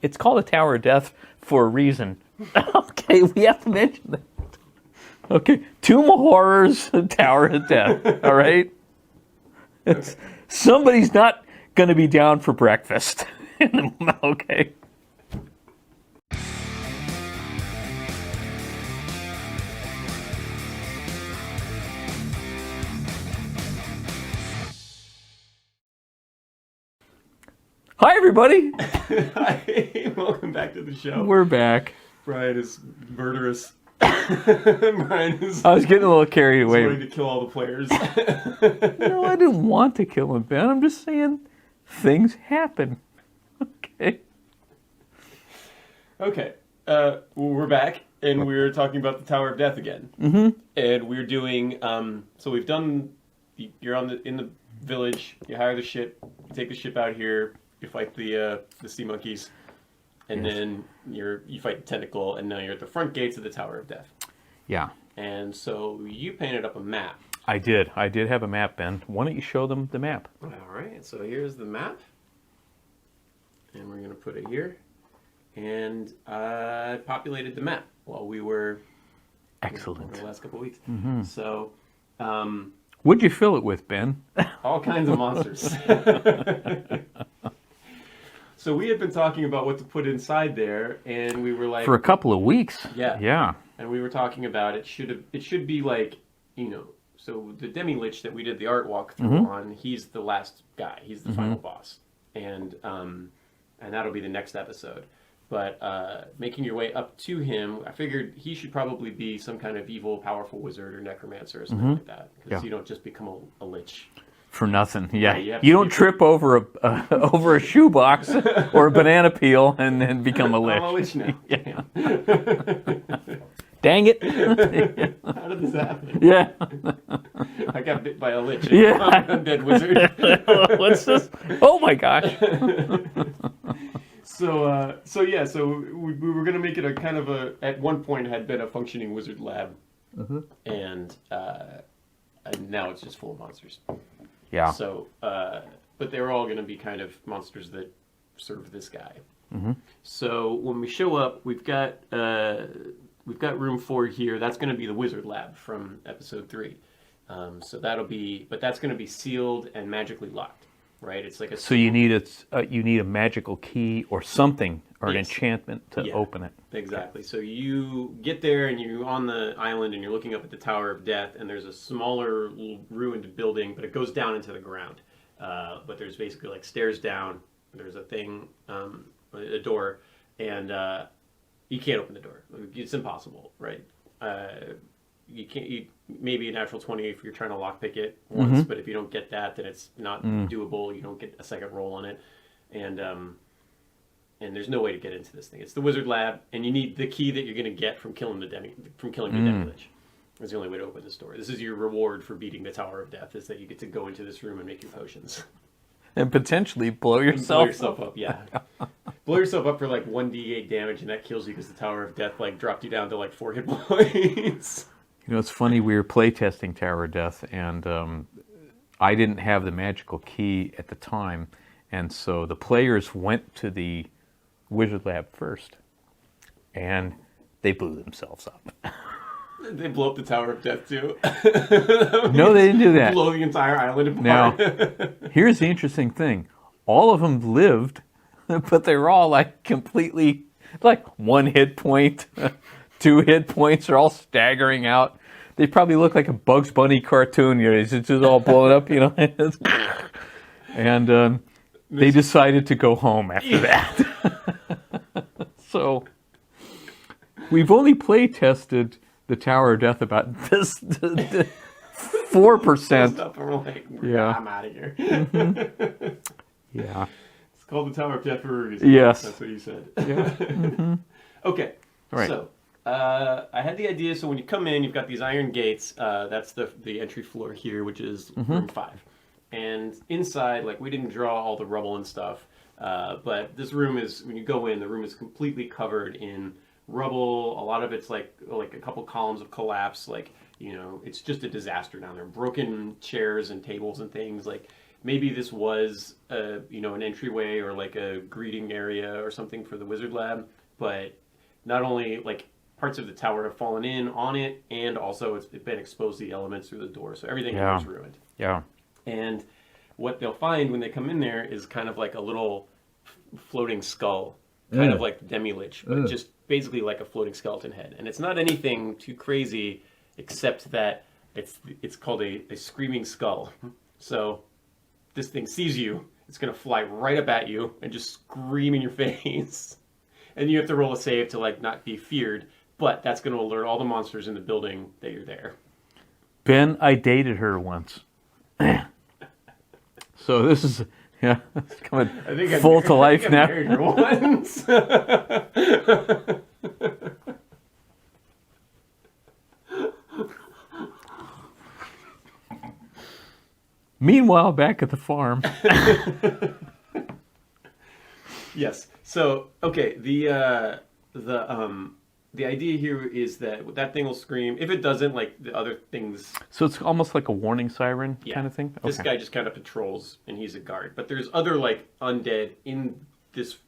it's called a Tower of Death for a reason. Okay, we have to mention that. Okay, Tomb of Horrors, Tower of Death. All right, it's somebody's not going to be down for breakfast. Okay. Hi, everybody. Hi, welcome back to the show. We're back. Brian is murderous. Brian is. I was getting a little carried away. Wanting to kill all the players. No, I didn't want to kill him, Ben. I'm just saying things happen. Okay. Okay. Well, we're back, and we're talking about the Tower of Death again. Mm-hmm. And we're doing. So we've done. You're in the village. You hire the ship. You take the ship out here. You fight the sea monkeys, and then you fight the tentacle, and now you're at the front gates of the Tower of Death. Yeah. And so you painted up a map. I did have a map, Ben. Why don't you show them the map? All right. So here's the map, and we're gonna put it here. And I populated the map while we were excellent over the last couple of weeks. Mm-hmm. So. What'd you fill it with, Ben? All kinds of monsters. So we had been talking about what to put inside there, and we were like... For a couple of weeks. Yeah. Yeah. And we were talking about it should be like, so the Demi-Lich that we did the art walkthrough on, he's the last guy. He's the final boss. And that'll be the next episode. But making your way up to him, I figured he should probably be some kind of evil, powerful wizard or necromancer or something like that. Because you don't just become a lich. For nothing. Yeah. You don't trip over a shoebox or a banana peel and then become a lich. I'm a lich now. Yeah. Dang it. How did this happen? Yeah. I got bit by a lich. Yeah. I'm an undead wizard. What's this? Oh my gosh. So we were going to make it a kind of at one point had been a functioning wizard lab. And now it's just full of monsters. Yeah. So, but they're all going to be kind of monsters that serve this guy. So when we show up, we've got room 4 here. That's going to be the wizard lab from episode 3. So but that's going to be sealed and magically locked, right? It's like a. So you need a magical key or something or an enchantment to open it. Exactly. So you get there and you're on the island and you're looking up at the Tower of Death, and there's a smaller little ruined building, but it goes down into the ground. But there's basically like stairs down. There's a thing, a door, and you can't open the door. It's impossible, right? You can't. Maybe a natural 20 if you're trying to lockpick it once, but if you don't get that, then it's not doable. You don't get a second roll on it, and there's no way to get into this thing. It's the wizard lab, and you need the key that you're going to get from killing the Demi-Lich. That's the only way to open this door. This is your reward for beating the Tower of Death, is that you get to go into this room and make your potions. And potentially blow yourself up, yeah. Blow yourself up for like 1d8 damage, and that kills you because the Tower of Death dropped you down to 4 hit points. It's funny, we were playtesting Tower of Death, and I didn't have the magical key at the time, and so the players went to the Wizard Lab first, and they blew themselves up. They blow up the Tower of Death, too? No, they didn't do that. Blow the entire island apart. Now, here's the interesting thing. All of them lived, but they were all completely, 1 hit point, 2 hit points. They're all staggering out. They probably look like a Bugs Bunny cartoon. It's just all blown up, And they decided to go home after that. So we've only play tested the Tower of Death about this 4%. Yeah, I'm out of here. Yeah. It's called the Tower of Death for a reason. Yes. That's what you said. Yeah. Okay. All right. So I had the idea. So when you come in, you've got these iron gates. That's the entry floor here, which is room 5. And inside, we didn't draw all the rubble and stuff, but this room is, when you go in, the room is completely covered in rubble. A lot of it's like a couple columns of collapse. It's just a disaster down there. Broken chairs and tables and things. maybe this was an entryway or like a greeting area or something for the wizard lab, but not only like parts of the tower have fallen in on it, and also it's been exposed to the elements through the door, so everything is ruined. Yeah. And what they'll find when they come in there is kind of like a little floating skull, kind of like the Demi-Lich, but just basically like a floating skeleton head. And it's not anything too crazy, except that it's called a screaming skull. So this thing sees you, it's going to fly right up at you and just scream in your face. And you have to roll a save to like not be feared, but that's going to alert all the monsters in the building that you're there. Ben, I dated her once. So this is it's coming full to life now. I married her once. Meanwhile, back at the farm. Yes. So okay, the idea here is that thing will scream. If it doesn't, like the other things. So it's almost like a warning siren kind of thing? This guy just kind of patrols, and he's a guard. But there's other like undead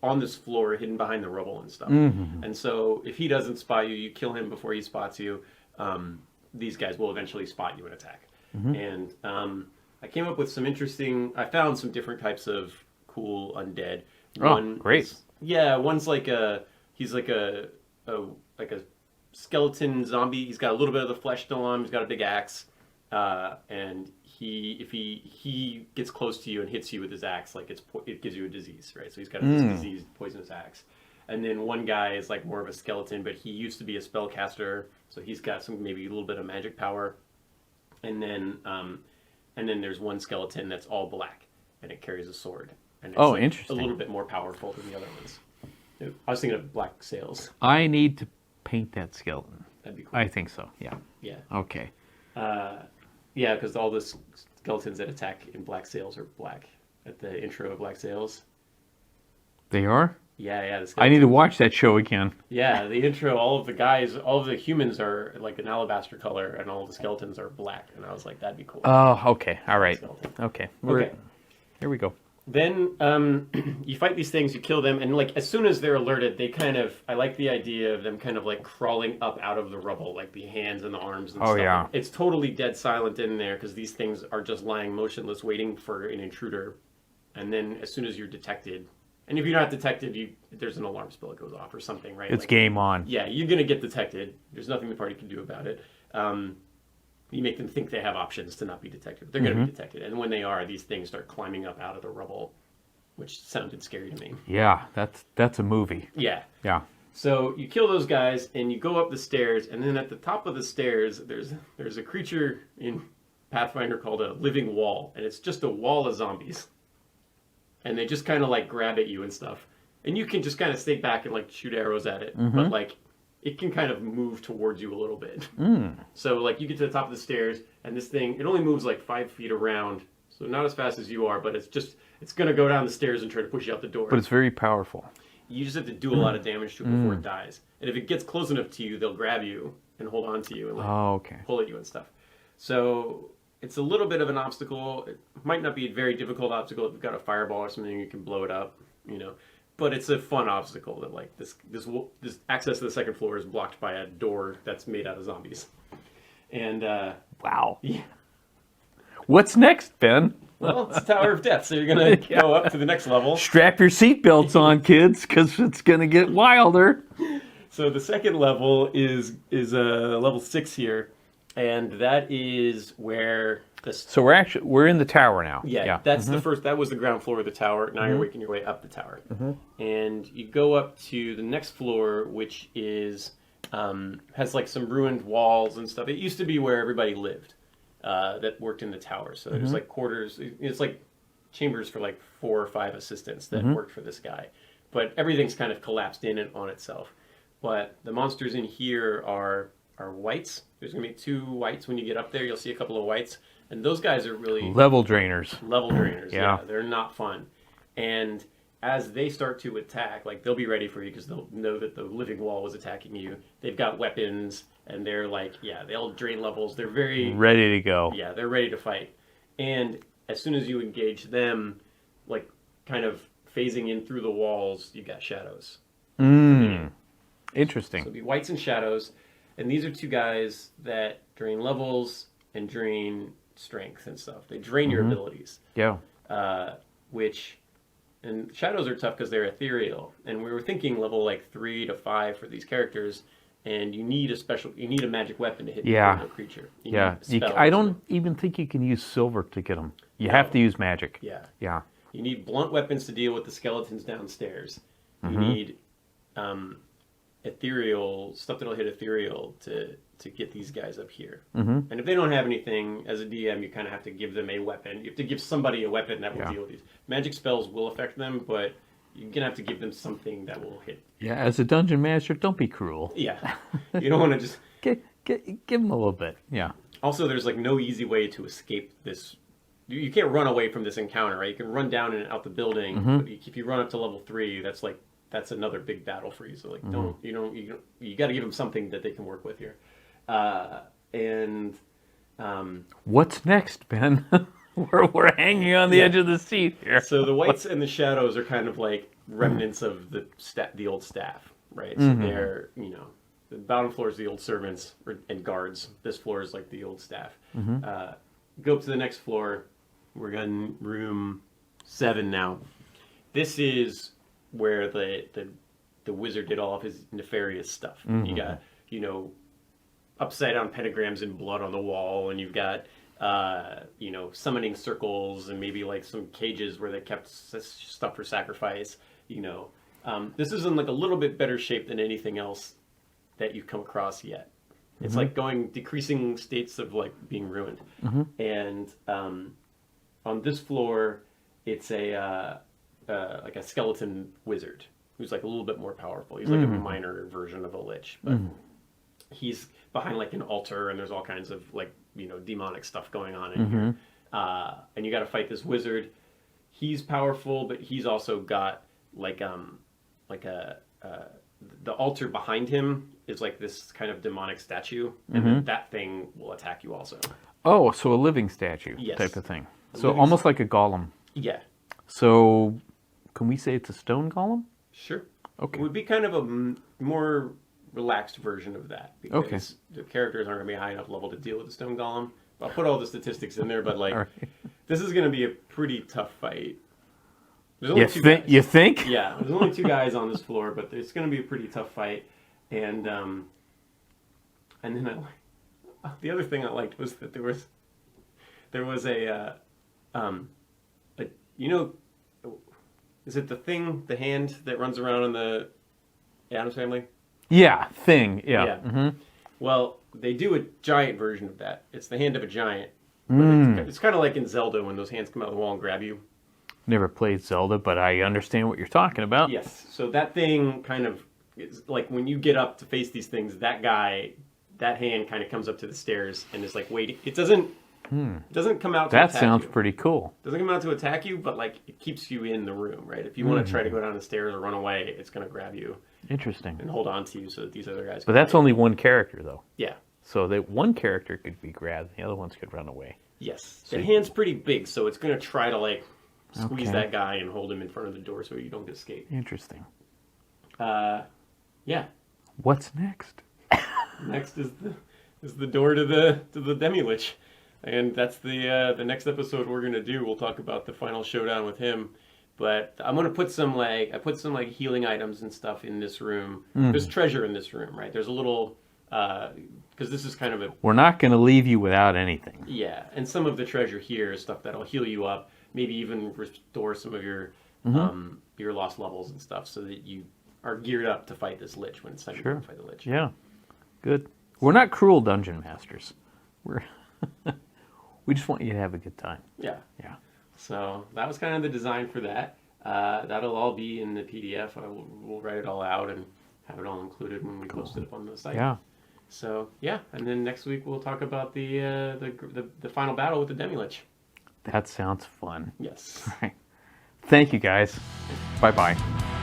on this floor, hidden behind the rubble and stuff. Mm-hmm. And so if he doesn't spot you, you kill him before he spots you. These guys will eventually spot you and attack. Mm-hmm. And I came up with I found some different types of cool undead. Great. One's like he's like a skeleton zombie. He's got a little bit of the flesh still on him. He's got a big axe, and if he gets close to you and hits you with his axe, like it gives you a disease, right? So he's got this disease, poisonous axe. And then one guy is like more of a skeleton, but he used to be a spellcaster, so he's got maybe a little bit of magic power. And then there's one skeleton that's all black, and it carries a sword. And it's interesting. A little bit more powerful than the other ones. I was thinking of black sails. I need to paint that skeleton. That'd be cool. I think so, yeah. Yeah. Okay. Yeah, because all the skeletons that attack in black sails are black at the intro of Black Sails. They are? Yeah. I need to watch that show again. Yeah, the intro, all of the humans are like an alabaster color, and all the skeletons are black. And I was like, that'd be cool. Oh, okay. All right. Okay. Here we go. Then you fight these things, you kill them, and like as soon as they're alerted, I like the idea of them kind of like crawling up out of the rubble, like the hands and the arms and stuff. Yeah. It's totally dead silent in there because these things are just lying motionless, waiting for an intruder. And then as soon as you're detected, and if you're not detected, there's an alarm spell that goes off or something, right? It's game on. Yeah, you're gonna get detected. There's nothing the party can do about it. You make them think they have options to not be detected. But they're going to be detected. And when they are, these things start climbing up out of the rubble, which sounded scary to me. Yeah, that's a movie. Yeah. Yeah. So you kill those guys, and you go up the stairs, and then at the top of the stairs, there's a creature in Pathfinder called a living wall, and it's just a wall of zombies. And they just kind of like grab at you and stuff. And you can just kind of stay back and like shoot arrows at it. Mm-hmm. But like it can kind of move towards you a little bit. So like you get to the top of the stairs, and this thing, it only moves like 5 feet around, so not as fast as you are, but it's going to go down the stairs and try to push you out the door. But it's very powerful. You just have to do a lot of damage to it before it dies. And if it gets close enough to you, they'll grab you and hold on to you and like pull at you and stuff. So it's a little bit of an obstacle. It might not be a very difficult obstacle if you've got a fireball or something, you can blow it up, But it's a fun obstacle that like this access to the second floor is blocked by a door that's made out of zombies. And wow. Yeah. What's next, Ben? Well, it's Tower of Death, so you're gonna go up to the next level. Strap your seatbelts on, kids, because it's gonna get wilder. So the second level is level 6 here, and that is where So we're in the tower now. Yeah. That's the first. That was the ground floor of the tower. Now you're working your way up the tower, and you go up to the next floor, which is has like some ruined walls and stuff. It used to be where everybody lived that worked in the tower. So there's like quarters. It's like chambers for like 4 or 5 assistants that worked for this guy. But everything's kind of collapsed in and on itself. But the monsters in here are whites. There's going to be 2 whites when you get up there. You'll see a couple of whites. And those guys are really... Level drainers. Yeah. They're not fun. And as they start to attack, like they'll be ready for you because they'll know that the living wall was attacking you. They've got weapons, and they're like, they'll drain levels. They're very... ready to go. Yeah, they're ready to fight. And as soon as you engage them, like kind of phasing in through the walls, you got shadows. Interesting. So it'll be whites and shadows, and these are two guys that drain levels and drain strength and stuff. They drain your abilities. Yeah. And shadows are tough because they're ethereal. And we were thinking level like 3 to 5 for these characters, and you need a magic weapon to hit the creature. You need spells. I don't even think you can use silver to get them. You have to use magic. Yeah. Yeah. You need blunt weapons to deal with the skeletons downstairs. You need ethereal stuff that'll hit ethereal to get these guys up here. And if they don't have anything, as a DM, you kind of have to give them a weapon. You have to give somebody a weapon that will deal with these. Magic spells will affect them, but you're going to have to give them something that will hit. Yeah, as a dungeon master, don't be cruel. Yeah. You don't want to just... give them a little bit. Yeah. Also, there's like no easy way to escape this. You can't run away from this encounter, right? You can run down and out the building, but if you run up to level 3, that's another big battle for you. So like, you got to give them something that they can work with here. What's next, Ben? we're hanging on the edge of the seat here. So the whites and the shadows are kind of like remnants of the old staff, right? So they're, the bottom floor is the old servants and guards. This floor is like the old staff. Go up to the next floor. We're in room 7 now. This is where the wizard did all of his nefarious stuff. You got, upside down pentagrams in blood on the wall, and you've got summoning circles and maybe like some cages where they kept stuff for sacrifice. This is in like a little bit better shape than anything else that you've come across yet. It's like decreasing states of like being ruined. And on this floor, it's like a skeleton wizard who's like a little bit more powerful. He's like a minor version of a lich, but he's behind like an altar, and there's all kinds of like demonic stuff going on in here. And you got to fight this wizard. He's powerful, but he's also got the altar behind him is like this kind of demonic statue, and then that thing will attack you also. Oh, so a living statue type of thing. So almost like a golem. Yeah. So can we say it's a stone golem? Sure. Okay. It would be kind of a more relaxed version of that, because the characters aren't going to be high enough level to deal with the stone golem. I'll put all the statistics in there, but like this is going to be a pretty tough fight. There's only two guys. You think? Yeah, there's only 2 guys on this floor, but it's going to be a pretty tough fight. And then the other thing I liked was that there was is it the hand that runs around in the Addams Family? Yeah, thing. Yeah. Well, they do a giant version of that. It's the hand of a giant. But it's kind of like in Zelda when those hands come out of the wall and grab you. Never played Zelda, but I understand what you're talking about. Yes. So that thing kind of is like when you get up to face these things, that hand kind of comes up to the stairs and is like waiting. It doesn't come out to attack you. That sounds pretty cool. It doesn't come out to attack you, but like it keeps you in the room, right? If you want to try to go down the stairs or run away, it's going to grab you. Interesting. And hold on to you so that these other guys But that's only one character, though. Yeah. So that one character could be grabbed, the other ones could run away. Yes. The hand's pretty big, so it's going to try to like squeeze that guy and hold him in front of the door so you don't escape. Interesting. Yeah. What's next? Next is the door to the Demi-Lich. And that's the next episode we're going to do. We'll talk about the final showdown with him. But I'm going to put some healing items and stuff in this room. There's treasure in this room, right? There's a little, because this is kind of a... We're not going to leave you without anything. Yeah, and some of the treasure here is stuff that'll heal you up, maybe even restore some of your lost levels and stuff so that you are geared up to fight this Lich when it's time to fight the Lich. Yeah, good. We're not cruel dungeon masters. We just want you to have a good time. Yeah. Yeah. So that was kind of the design for that. That'll all be in the PDF. We'll write it all out and have it all included when we post it up on the site. Yeah. So yeah, and then next week we'll talk about the final battle with the Demi-Lich. That sounds fun. Yes. All right. Thank you, guys. Bye-bye.